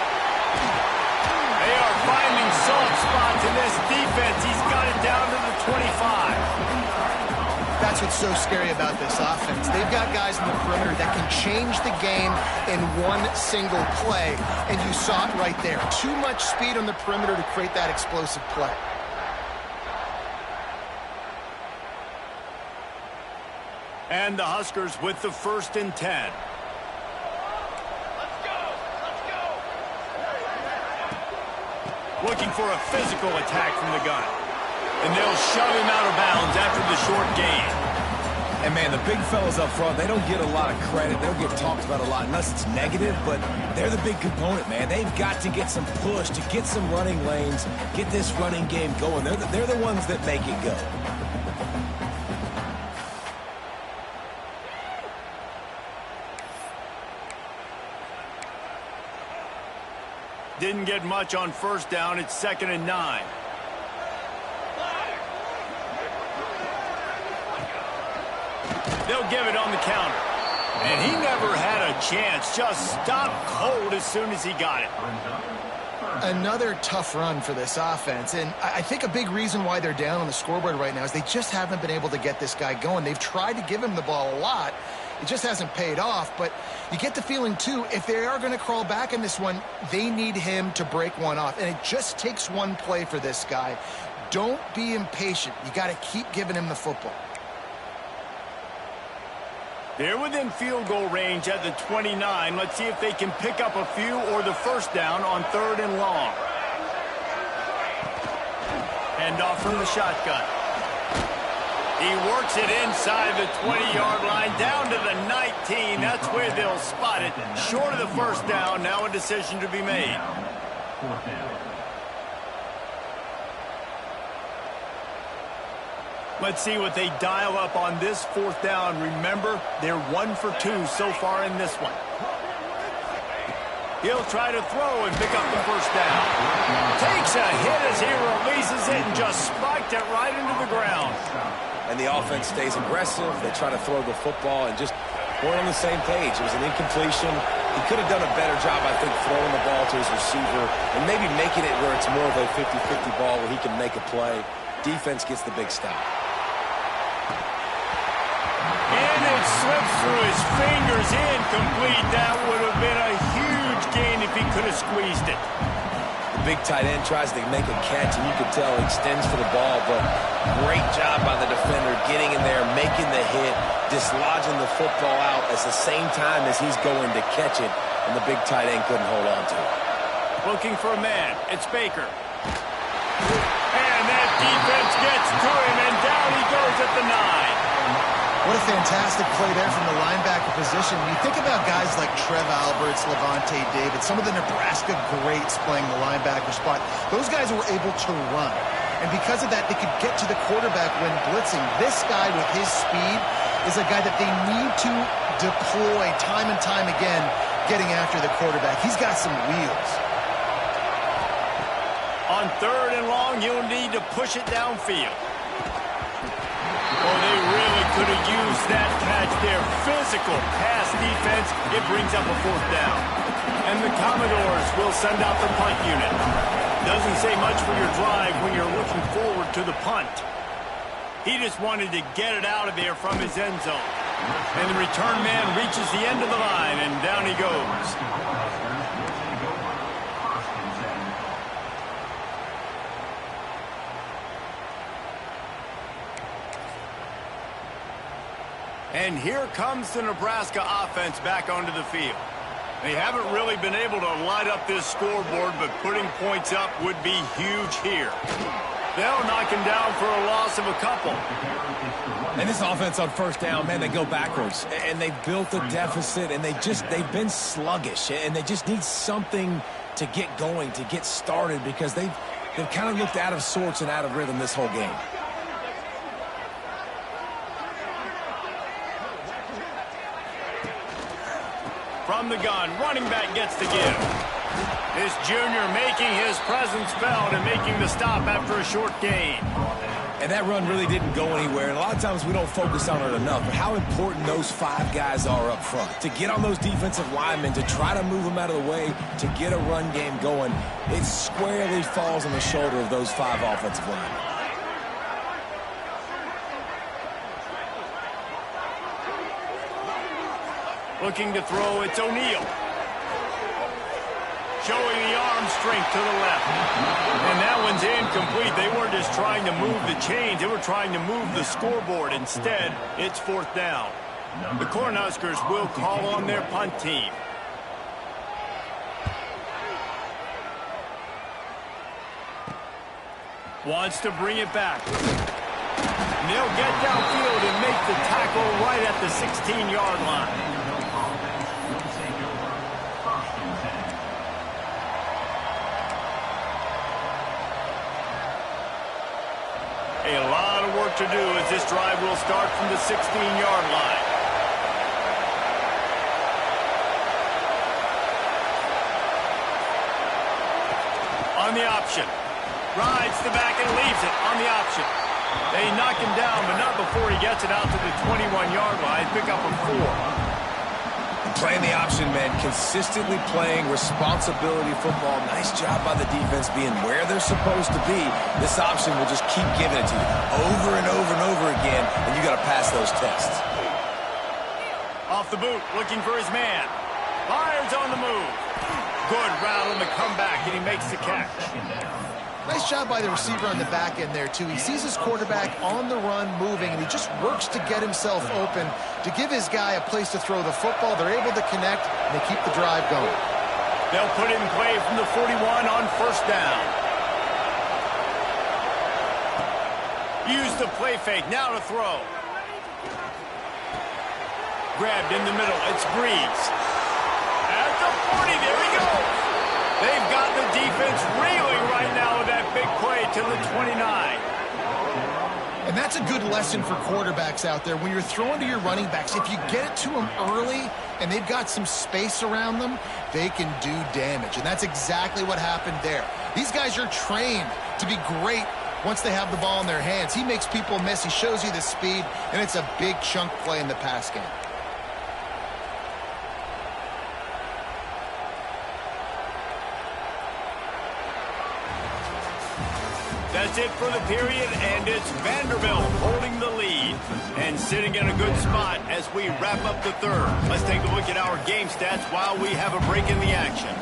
[SPEAKER 1] They are finding soft spots in this defense. He's got it down to the 25.
[SPEAKER 2] That's what's so scary about this offense. They've got guys in the perimeter that can change the game in one single play, and you saw it right there. Too much speed on the perimeter to create that explosive play.
[SPEAKER 1] And the Huskers with the 1st and 10. Let's go! Let's go! Looking for a physical attack from the gun. And they'll shove him out of bounds after the short gain.
[SPEAKER 3] And, man, the big fellas up front, they don't get a lot of credit. They don't get talked about a lot unless it's negative, but they're the big component, man. They've got to get some push, to get some running lanes, get this running game going. They're the ones that make it go.
[SPEAKER 1] Didn't get much on first down. It's 2nd and 9. They'll give it on the counter. And he never had a chance. Just stopped cold as soon as he got it.
[SPEAKER 2] Another tough run for this offense. And I think a big reason why they're down on the scoreboard right now is they just haven't been able to get this guy going. They've tried to give him the ball a lot. It just hasn't paid off. But you get the feeling, too, if they are going to crawl back in this one, they need him to break one off. And it just takes one play for this guy. Don't be impatient. You got to keep giving him the football.
[SPEAKER 1] They're within field goal range at the 29. Let's see if they can pick up a few or the first down on 3rd and long. Hand off from the shotgun. He works it inside the 20-yard line down to the 19. That's where they'll spot it. Short of the first down. Now a decision to be made.
[SPEAKER 5] 4th down.
[SPEAKER 1] Let's see what they dial up on this 4th down. Remember, they're 1 for 2 so far in this one. He'll try to throw and pick up the first down. Takes a hit as he releases it and just spiked it right into the ground.
[SPEAKER 3] And the offense stays aggressive. They try to throw the football and just weren't on the same page. It was an incompletion. He could have done a better job, I think, throwing the ball to his receiver and maybe making it where it's more of a 50-50 ball where he can make a play. Defense gets the big stop.
[SPEAKER 1] And it slips through his fingers, incomplete. That would have been a huge gain if he could have squeezed it.
[SPEAKER 3] The big tight end tries to make a catch, and you can tell he extends for the ball, but great job by the defender getting in there, making the hit, dislodging the football out at the same time as he's going to catch it, and the big tight end couldn't hold on to it.
[SPEAKER 1] Looking for a man. It's Baker. And that defense gets to him, and down he goes at the 9.
[SPEAKER 2] What a fantastic play there from the linebacker position. You think about guys like Trev Alberts, Levante David, some of the Nebraska greats playing the linebacker spot. Those guys were able to run. And because of that, they could get to the quarterback when blitzing. This guy with his speed is a guy that they need to deploy time and time again getting after the quarterback. He's got some wheels.
[SPEAKER 1] On 3rd and long, you'll need to push it downfield. Oh, they really could have used that catch there. Physical pass defense. It brings up a 4th down. And the Commodores will send out the punt unit. Doesn't say much for your drive when you're looking forward to the punt. He just wanted to get it out of there from his end zone. And the return man reaches the end of the line, and down he goes. And here comes the Nebraska offense back onto the field. They haven't really been able to light up this scoreboard, but putting points up would be huge here. They'll knock him down for a loss of a couple.
[SPEAKER 3] And this offense on first down, man, they go backwards. And they built a deficit, and they've been sluggish. And they just need something to get going, to get started, because they've kind of looked out of sorts and out of rhythm this whole game.
[SPEAKER 1] From the gun, running back gets the give. This junior making his presence felt and making the stop after a short gain.
[SPEAKER 3] And that run really didn't go anywhere. And a lot of times we don't focus on it enough. But how important those 5 guys are up front. To get on those defensive linemen, to try to move them out of the way, to get a run game going, it squarely falls on the shoulder of those 5 offensive linemen.
[SPEAKER 1] Looking to throw, it's O'Neal. Showing the arm strength to the left. And that one's incomplete. They weren't just trying to move the chains. They were trying to move the scoreboard. Instead, it's 4th down. The Cornhuskers will call on their punt team. Wants to bring it back. And they'll get downfield and make the tackle right at the 16-yard line. A lot of work to do as this drive will start from the 16-yard line. On the option. Rides the back and leaves it on the option. They knock him down, but not before he gets it out to the 21-yard line. Pick up a 4.
[SPEAKER 3] Playing the option, man, consistently playing responsibility football. Nice job by the defense being where they're supposed to be. This option will just keep giving it to you over and over and over again, and you got to pass those tests.
[SPEAKER 1] Off the boot, looking for his man. Fires on the move. Good route on the comeback, and he makes the catch.
[SPEAKER 2] Nice job by the receiver on the back end there, too. He sees his quarterback on the run moving, and he just works to get himself open to give his guy a place to throw the football. They're able to connect, and they keep the drive going.
[SPEAKER 1] They'll put it in play from the 41 on first down. Use the play fake, now to throw. Grabbed in the middle, it's Breeze. At the 40, there he goes. They've got the defense reeling right now with that big play to the 29.
[SPEAKER 2] And that's a good lesson for quarterbacks out there. When you're throwing to your running backs, if you get it to them early and they've got some space around them, they can do damage. And that's exactly what happened there. These guys are trained to be great once they have the ball in their hands. He makes people miss. He shows you the speed, and it's a big chunk play in the pass game.
[SPEAKER 1] That's it for the period, and it's Vanderbilt holding the lead and sitting in a good spot as we wrap up the third. Let's take a look at our game stats while we have a break in the action.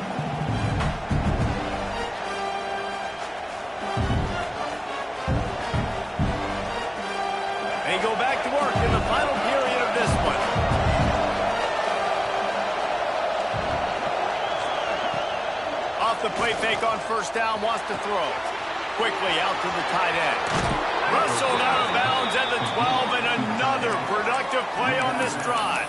[SPEAKER 1] They go back to work in the final period of this one. Off the play fake on first down, wants to throw. Quickly out to the tight end. Rustled out of bounds at the 12, and another productive play on this drive.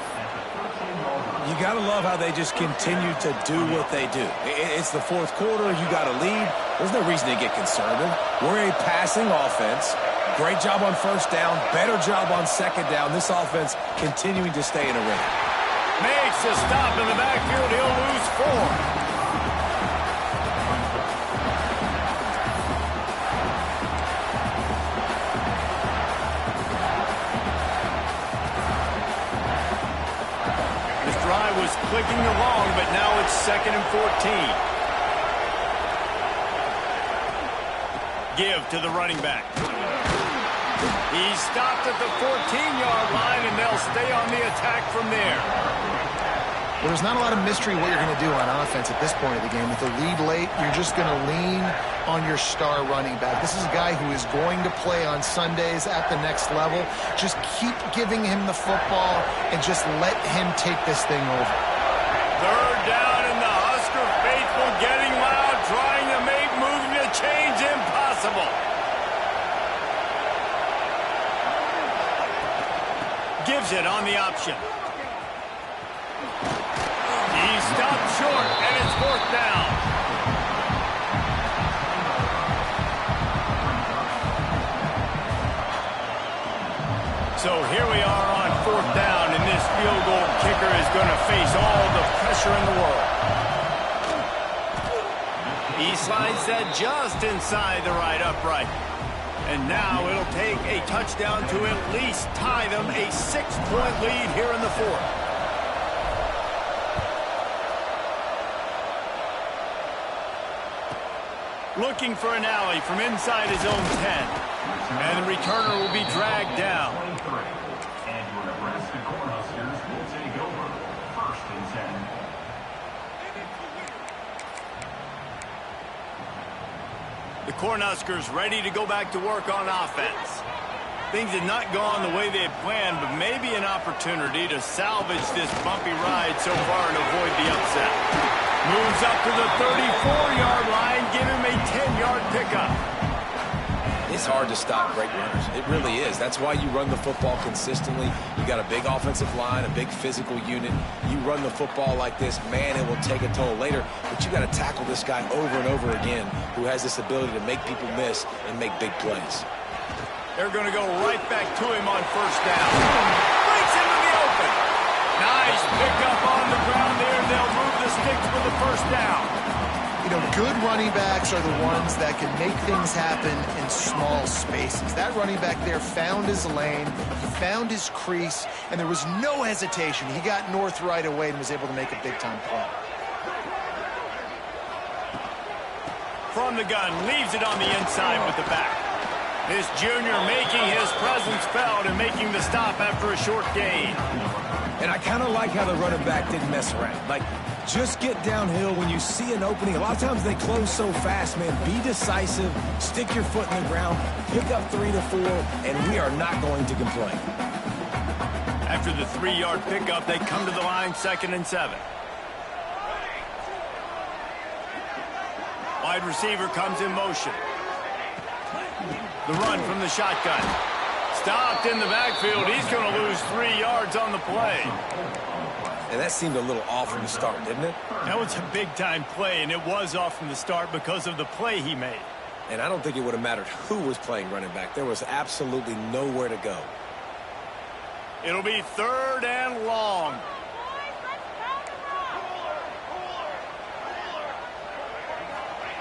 [SPEAKER 3] You got to love how they just continue to do what they do. It's the fourth quarter. You got a lead. There's no reason to get conservative. We're a passing offense. Great job on first down. Better job on second down. This offense continuing to stay in a rhythm.
[SPEAKER 1] Makes a stop in the backfield. He'll lose 4. Was clicking along, but now it's 2nd and 14. Give to the running back. He's stopped at the 14-yard line, and they'll stay on the attack from there.
[SPEAKER 2] Well, there's not a lot of mystery what you're going to do on offense at this point of the game. With the lead late, you're just going to lean on your star running back. This is a guy who is going to play on Sundays at the next level. Just keep giving him the football and just let him take this thing over.
[SPEAKER 1] Third down, and the Husker faithful getting loud, trying to make moving the chains impossible. Gives it on the option. He stopped short, and it's 4th down. So here we are on 4th down, and this field goal kicker is going to face all the pressure in the world. He slides that just inside the right upright. And now it'll take a touchdown to at least tie them a 6-point lead here in the 4th. Looking for an alley from inside his own 10. And the returner will be dragged down.
[SPEAKER 5] And your Nebraska Cornhuskers will take over 1st and 10.
[SPEAKER 1] The Cornhuskers ready to go back to work on offense. Things had not gone the way they had planned, but maybe an opportunity to salvage this bumpy ride so far and avoid the upset. Moves up to the 34-yard line, give him a 10-yard pickup.
[SPEAKER 3] It's hard to stop great runners. It really is. That's why you run the football consistently. You got a big offensive line, a big physical unit. You run the football like this, man, it will take a toll later. But you got to tackle this guy over and over again who has this ability to make people miss and make big plays.
[SPEAKER 1] They're going to go right back to him on first down. Breaks into the open. Nice pickup on the ground there. They'll move the sticks for the first down.
[SPEAKER 2] You know, good running backs are the ones that can make things happen in small spaces. That running back there found his lane, he found his crease, and there was no hesitation. He got north right away and was able to make a big-time play.
[SPEAKER 1] From the gun, leaves it on the inside with the back. This junior making his presence felt and making the stop after a short gain.
[SPEAKER 3] And I kind of like how the running back didn't mess around. Like, just get downhill when you see an opening. A lot of times they close so fast, man. Be decisive, stick your foot in the ground, pick up 3 to 4, and we are not going to complain.
[SPEAKER 1] After the 3-yard pickup, they come to the line 2nd and 7. Wide receiver comes in motion. The run from the shotgun. Stopped in the backfield. He's going to lose 3 yards on the play.
[SPEAKER 3] And that seemed a little off from the start, didn't it?
[SPEAKER 1] That was a big-time play, and it was off from the start because of the play he made.
[SPEAKER 3] And I don't think it would have mattered who was playing running back. There was absolutely nowhere to go.
[SPEAKER 1] It'll be 3rd and long.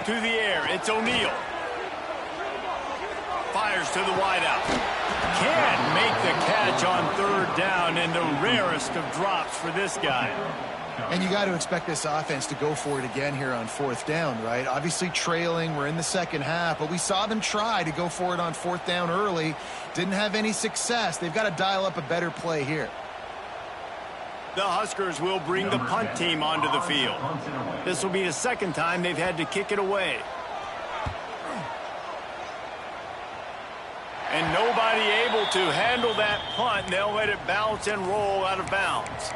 [SPEAKER 1] To the air, it's O'Neal. Fires to the wideout. Can't make the catch on 3rd down, and the rarest of drops for this guy.
[SPEAKER 2] And you got to expect this offense to go for it again here on 4th down, right? Obviously trailing, we're in the second half, but we saw them try to go for it on 4th down early. Didn't have any success. They've got to dial up a better play here.
[SPEAKER 1] The Huskers will bring the punt team onto the field. This will be the 2nd time they've had to kick it away. And nobody able to handle that punt. They'll let it bounce and roll out of bounds.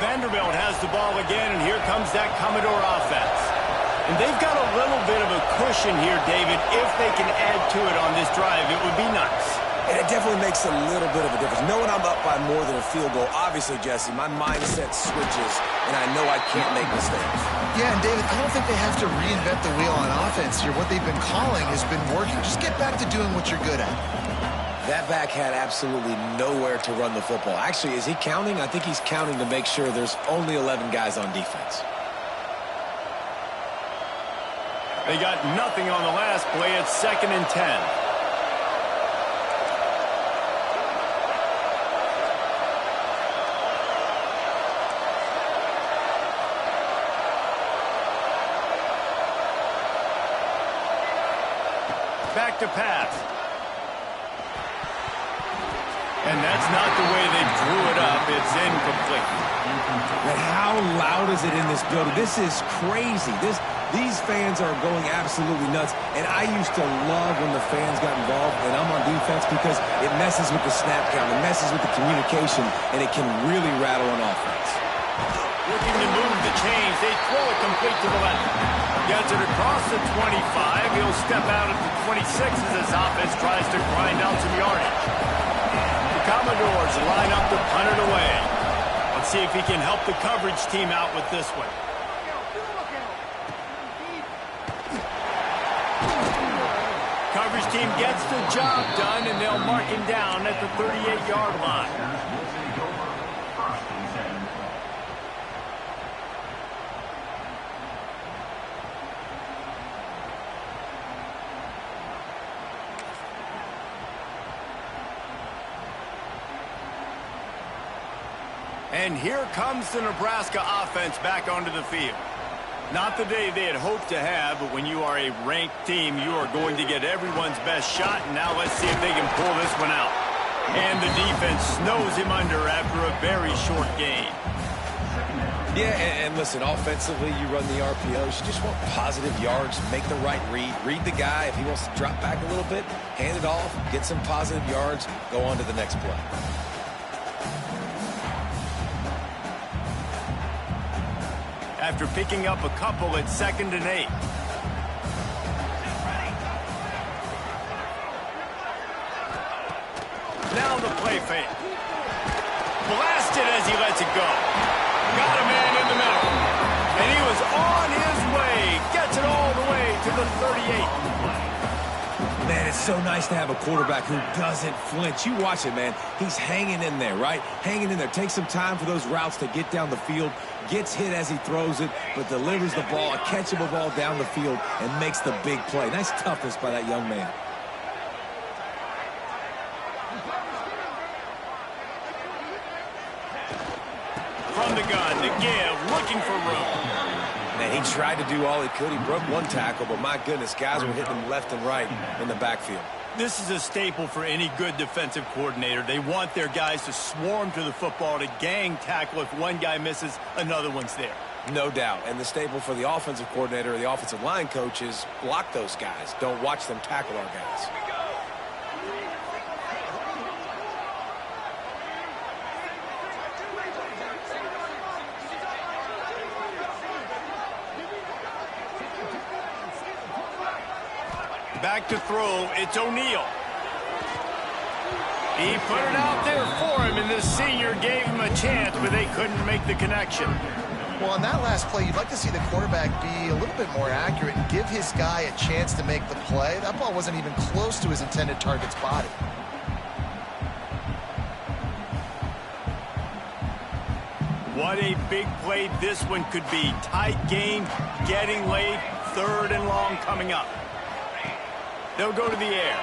[SPEAKER 1] Vanderbilt has the ball again, and here comes that Commodore offense. And they've got a little bit of a cushion here, David. If they can add to it on this drive, it would be nice.
[SPEAKER 3] And it definitely makes a little bit of a difference. Knowing I'm up by more than a field goal, obviously, Jesse, my mindset switches, and I know I can't make mistakes.
[SPEAKER 2] Yeah, and David, I don't think they have to reinvent the wheel on offense here. What they've been calling has been working. Just get back to doing what you're good at.
[SPEAKER 3] That back had absolutely nowhere to run the football. Actually, is he counting? I think he's counting to make sure there's only 11 guys on defense.
[SPEAKER 1] They got nothing on the last play. It's 2nd and 10. Back to pass. And that's not the way they drew it up. It's incomplete.
[SPEAKER 3] But how loud is it in this building? This is crazy. These fans are going absolutely nuts. And I used to love when the fans got involved, and I'm on defense, because it messes with the snap count. It messes with the communication, and it can really rattle an offense.
[SPEAKER 1] Looking to move the chains. They throw it complete to the left. Gets it across the 25. He'll step out at the 26 as this offense tries to grind out some yardage. The Commodores line up to punt it away. Let's see if he can help the coverage team out with this one. Coverage team gets the job done, and they'll mark him down at the 38-yard line. And here comes the Nebraska offense back onto the field. Not the day they had hoped to have, but when you are a ranked team, you are going to get everyone's best shot. And now let's see if they can pull this one out. And the defense snows him under after a very short gain.
[SPEAKER 3] Yeah, and listen, offensively, you run the RPOs. You just want positive yards, make the right read. Read the guy. If he wants to drop back a little bit, hand it off, get some positive yards, go on to the next play.
[SPEAKER 1] After picking up a couple at 2nd and 8. fake. Blasted as he lets it go. Got a man in the middle. And he was on his way. Gets it all the way to the 38.
[SPEAKER 3] Man, it's so nice to have a quarterback who doesn't flinch. You watch it, man. He's hanging in there, right? Hanging in there. Takes some time for those routes to get down the field. Gets hit as he throws it, but delivers the ball, a catchable ball down the field, and makes the big play. Nice toughness by that young man.
[SPEAKER 1] From the gun, the give, looking for room.
[SPEAKER 3] Man, he tried to do all he could. He broke one tackle, but my goodness, guys were hitting him left and right in the backfield.
[SPEAKER 1] This is a staple for any good defensive coordinator. They want their guys to swarm to the football, to gang tackle. If one guy misses, another one's there.
[SPEAKER 3] No doubt. And the staple for the offensive coordinator or the offensive line coach is block those guys. Don't watch them tackle our guys.
[SPEAKER 1] Back to throw, it's O'Neal. He put it out there for him, and the senior gave him a chance, but they couldn't make the connection.
[SPEAKER 2] Well, on that last play, you'd like to see the quarterback be a little bit more accurate and give his guy a chance to make the play. That ball wasn't even close to his intended target's body.
[SPEAKER 1] What a big play this one could be. Tight game, getting late, 3rd and long coming up. They'll go to the air.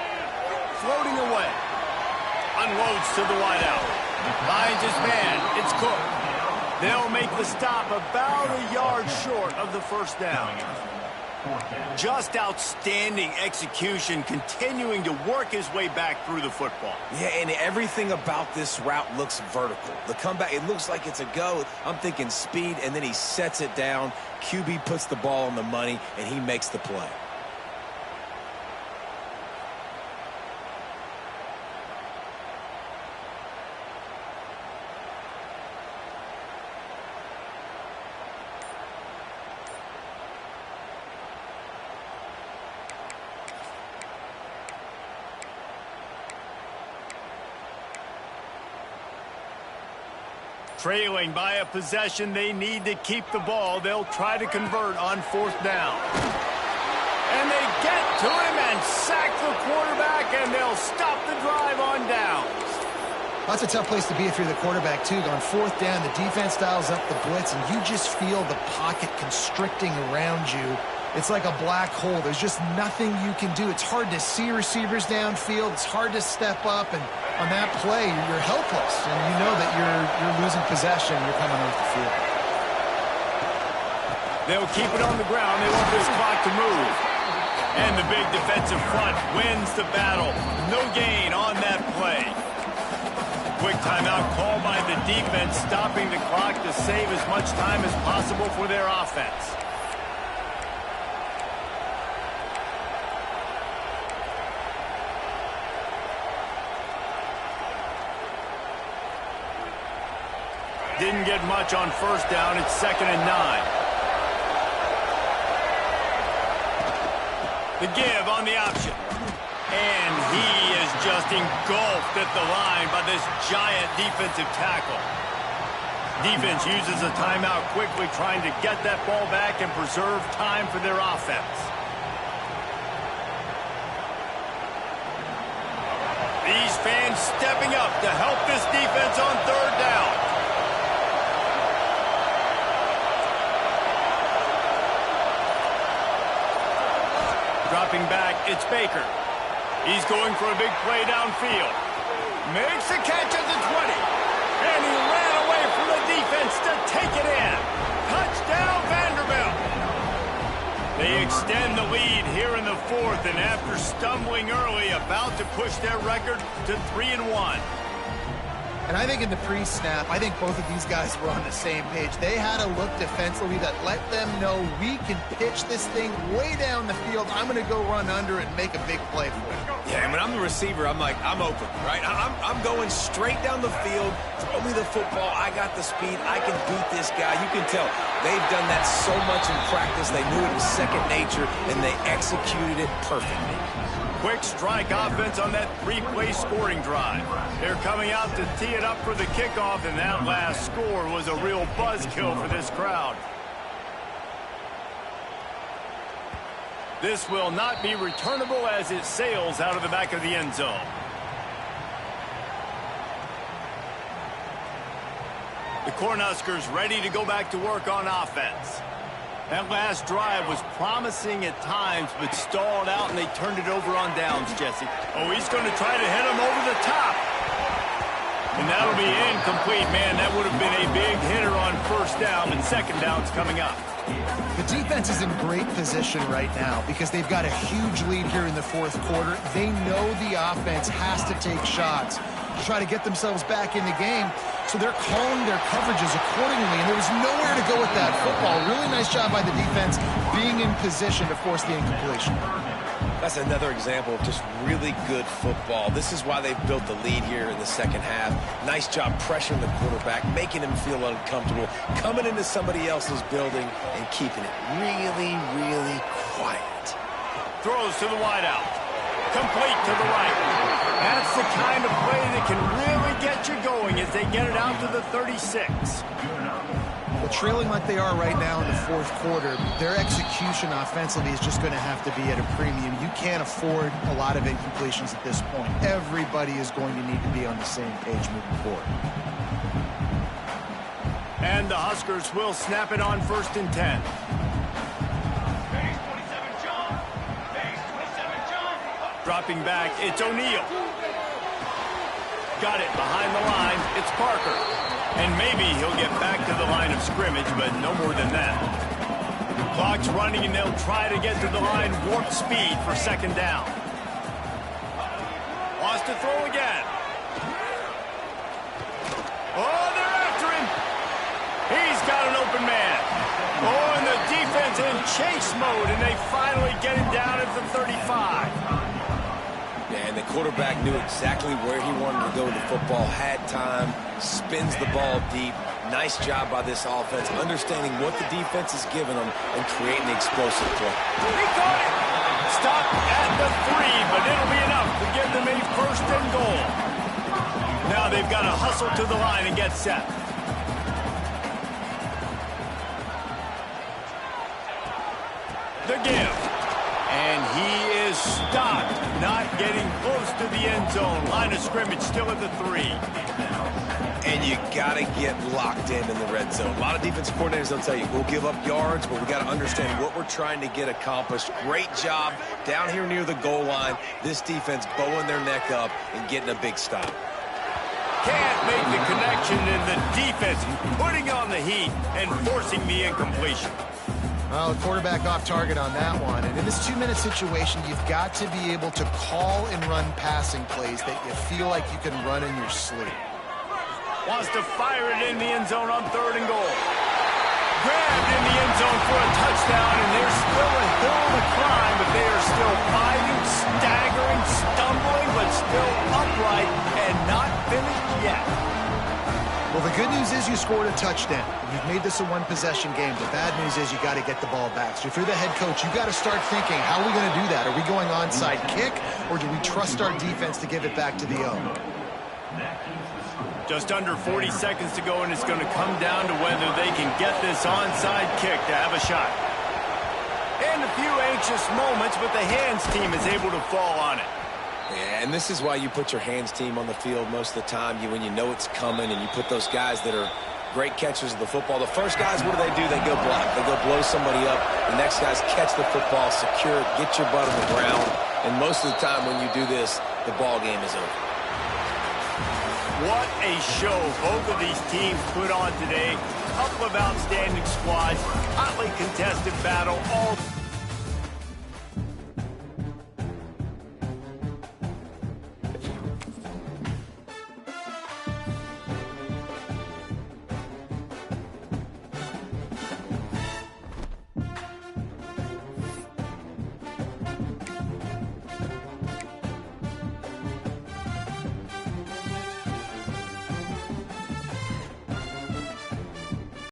[SPEAKER 1] Floating away. Unloads to the wideout. Finds his man. It's Cook. They'll make the stop about a yard short of the first down. Just outstanding execution, continuing to work his way back through the football.
[SPEAKER 3] Yeah, and everything about this route looks vertical. The comeback, it looks like it's a go. I'm thinking speed, and then he sets it down. QB puts the ball on the money, and he makes the play.
[SPEAKER 1] Trailing by a possession, they need to keep the ball. They'll try to convert on 4th down. And they get to him and sack the quarterback, and they'll stop the drive on downs.
[SPEAKER 2] That's a tough place to be if you're the quarterback, too. On 4th down, the defense dials up the blitz, and you just feel the pocket constricting around you. It's like a black hole. There's just nothing you can do. It's hard to see receivers downfield. It's hard to step up, and on that play, you're helpless, and you know that you're losing possession. You're coming off the field.
[SPEAKER 1] They'll keep it on the ground. They want this clock to move. And the big defensive front wins the battle. No gain on that play. Quick timeout called by the defense, stopping the clock to save as much time as possible for their offense. Didn't get much on 1st down. It's 2nd and 9. The give on the option. And he is just engulfed at the line by this giant defensive tackle. Defense uses a timeout quickly, trying to get that ball back and preserve time for their offense. These fans stepping up to help this defense on 3rd down. Dropping back, it's Baker. He's going for a big play downfield. Makes the catch at the 20. And he ran away from the defense to take it in. Touchdown, Vanderbilt. They extend the lead here in the 4th, and after stumbling early, about to push their record to 3-1.
[SPEAKER 2] And I think in the pre-snap, I think both of these guys were on the same page. They had a look defensively that let them know we can pitch this thing way down the field. I'm going to go run under and make a big play for it.
[SPEAKER 3] Yeah, when I'm the receiver, I'm like, I'm open, right? I'm going straight down the field. Throw me the football. I got the speed. I can beat this guy. You can tell they've done that so much in practice. They knew it was second nature, and they executed it perfectly.
[SPEAKER 1] Quick strike offense on that three-play scoring drive. They're coming out to tee it up for the kickoff, and that last score was a real buzzkill for this crowd. This will not be returnable as it sails out of the back of the end zone. The Cornhuskers ready to go back to work on offense. That last drive was promising at times, but stalled out, and they turned it over on downs, Jesse. Oh, he's going to try to hit him over the top. And that'll be incomplete, man. That would have been a big hitter on first down, and second down's coming up.
[SPEAKER 2] The defense is in great position right now because they've got a huge lead here in the fourth quarter. They know the offense has to take shots to try to get themselves back in the game. So they're calling their coverages accordingly, and there was nowhere to go with that football. Really nice job by the defense being in position to force the incompletion.
[SPEAKER 3] That's another example of just really good football. This is why they've built the lead here in the second half. Nice job pressuring the quarterback, making him feel uncomfortable, coming into somebody else's building and keeping it really, really quiet.
[SPEAKER 1] Throws to the wideout. Complete to the right. That's the kind of play that can really get you going as they get it out to the 36.
[SPEAKER 2] Well, trailing like they are right now in the fourth quarter, their execution offensively is just going to have to be at a premium. You can't afford a lot of incompletions at this point. Everybody is going to need to be on the same page moving forward.
[SPEAKER 1] And the Huskers will snap it on 1st and 10. Dropping back, it's O'Neal. Got it behind the line, it's Parker. And maybe he'll get back to the line of scrimmage, but no more than that. Clock's running, and they'll try to get to the line, warp speed for second down. Wants to throw again. Oh, they're after him. He's got an open man. Oh, and the defense in chase mode, and they finally get him down at the 35.
[SPEAKER 3] And the quarterback knew exactly where he wanted to go with the football, had time, spins the ball deep. Nice job by this offense, understanding what the defense is giving them and creating the explosive play.
[SPEAKER 1] He caught it. Stopped at the 3, but it'll be enough to give them a 1st and goal. Now they've got to hustle to the line and get set. The give. And he is stopped, not getting close to the end zone. Line of scrimmage still at the 3.
[SPEAKER 3] And you got to get locked in the red zone. A lot of defensive coordinators, they'll tell you, we'll give up yards, but we got to understand what we're trying to get accomplished. Great job down here near the goal line. This defense bowing their neck up and getting a big stop.
[SPEAKER 1] Can't make the connection, and the defense putting on the heat and forcing the incompletion.
[SPEAKER 2] Well, the quarterback off target on that one. And in this 2-minute situation, you've got to be able to call and run passing plays that you feel like you can run in your sleep.
[SPEAKER 1] Wants to fire it in the end zone on 3rd and goal. Grabbed in the end zone for a touchdown, and there's still a hill to climb, but they are still fighting, staggering, stumbling, but still upright and not finished yet.
[SPEAKER 2] Well, the good news is you scored a touchdown. You've made this a one-possession game. The bad news is you got to get the ball back. So if you're the head coach, you got to start thinking, how are we going to do that? Are we going onside kick, or do we trust our defense to give it back to the O?
[SPEAKER 1] Just under 40 seconds to go, and it's going to come down to whether they can get this onside kick to have a shot. And a few anxious moments, but the hands team is able to fall on it.
[SPEAKER 3] Yeah, and this is why you put your hands team on the field most of the time. When you know it's coming, and you put those guys that are great catchers of the football. The first guys, what do? They go block. They go blow somebody up. The next guys catch the football, secure it, get your butt on the ground. And most of the time when you do this, the ball game is over.
[SPEAKER 1] What a show both of these teams put on today. Couple of outstanding squads, hotly contested battle, all